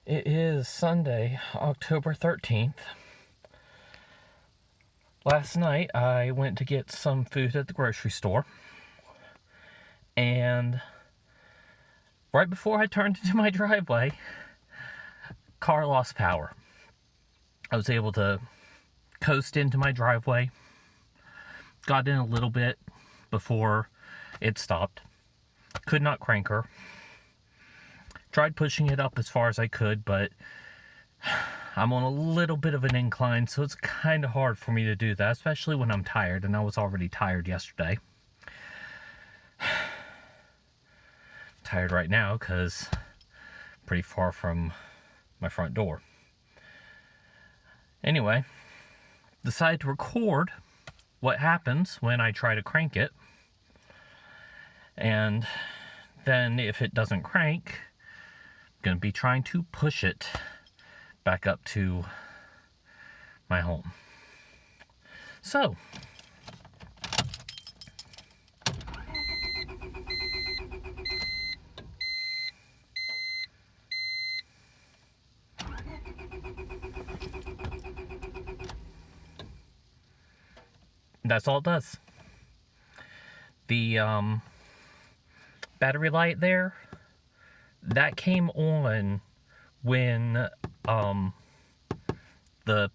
It is Sunday, October 13th. Last night I went to get some food at the grocery store, and right before I turned into my driveway, car lost power. I was able to coast into my driveway, got in a little bit before it stopped. Could not crank her. Tried pushing it up as far as I could, but I'm on a little bit of an incline, so it's kind of hard for me to do that, especially when I'm tired, and I was already tired yesterday. Tired right now because I'm pretty far from my front door. Anyway, decided to record what happens when I try to crank it, and then if it doesn't crank, I'm going to be trying to push it back up to my home. So, that's all it does. The battery light there, that came on when the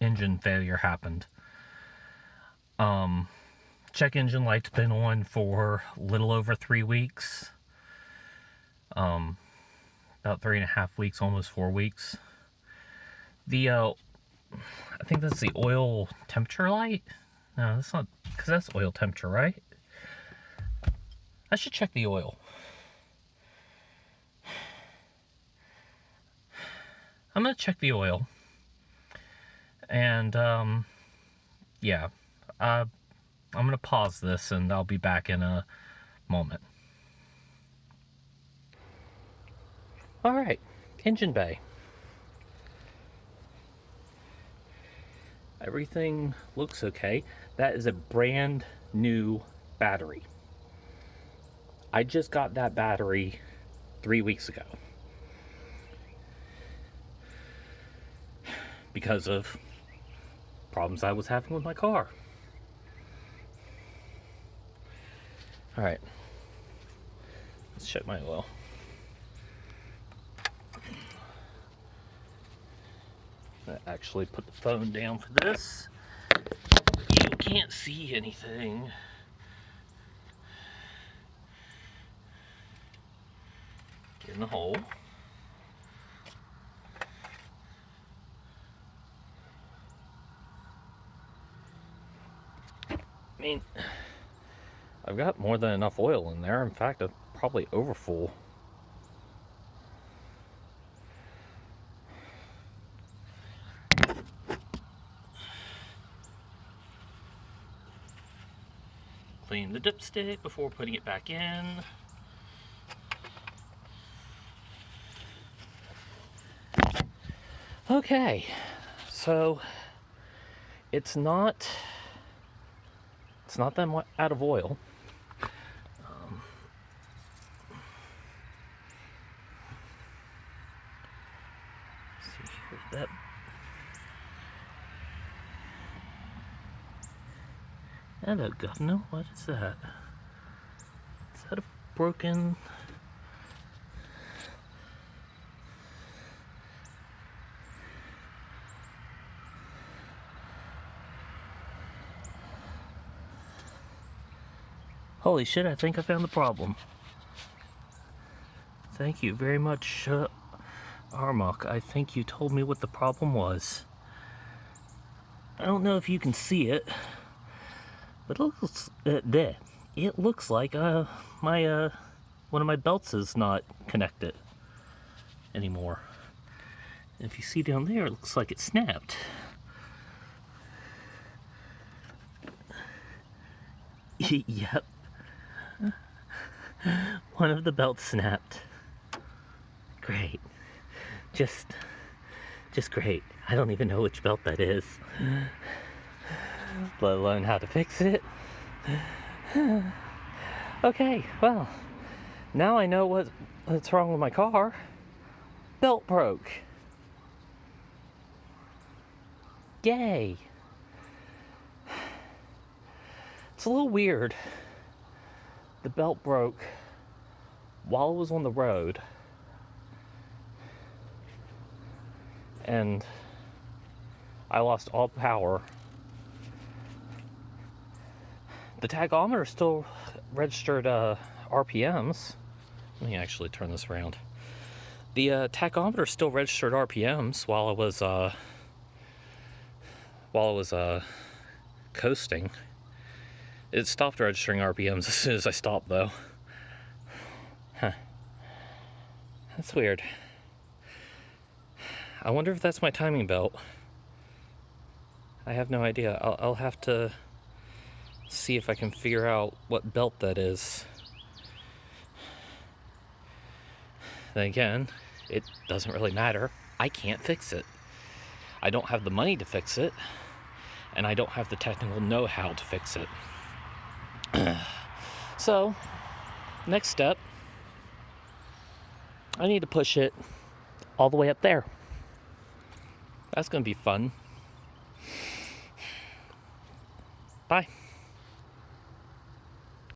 engine failure happened. Check engine light's been on for a little over 3 weeks. About 3.5 weeks, almost 4 weeks. The I think that's the oil temperature light. No, that's not, because that's oil temperature, right? I should check the oil. I'm going to check the oil. And, yeah. I'm going to pause this and I'll be back in a moment. Alright, engine bay. Everything looks okay. That is a brand new battery. I just got that battery 3 weeks ago. Because of problems I was having with my car. Alright. Let's check my oil. I actually put the phone down for this. You can't see anything. Get in the hole. I mean, I've got more than enough oil in there. In fact, I'm probably over full. Clean the dipstick before putting it back in. Okay, so it's not that much out of oil. See here, that hello, governor. What is that? Is that a broken? Holy shit, I think I found the problem. Thank you very much, Armok. I think you told me what the problem was. I don't know if you can see it, but it looks like my one of my belts is not connected anymore. And if you see down there, it looks like it snapped. Yep. One of the belts snapped. Great. Just great. I don't even know which belt that is, let alone how to fix it. Okay, well, Now I know what's wrong with my car. Belt broke. Yay. It's a little weird. The belt broke while it was on the road. And I lost all power. The tachometer still registered RPMs. Let me actually turn this around. The tachometer still registered RPMs while it was coasting. It stopped registering RPMs as soon as I stopped, though. Huh. That's weird. I wonder if that's my timing belt. I have no idea. I'll have to see if I can figure out what belt that is. Then again, it doesn't really matter. I can't fix it. I don't have the money to fix it, and I don't have the technical know-how to fix it. So, next step, I need to push it all the way up there. That's going to be fun. Bye.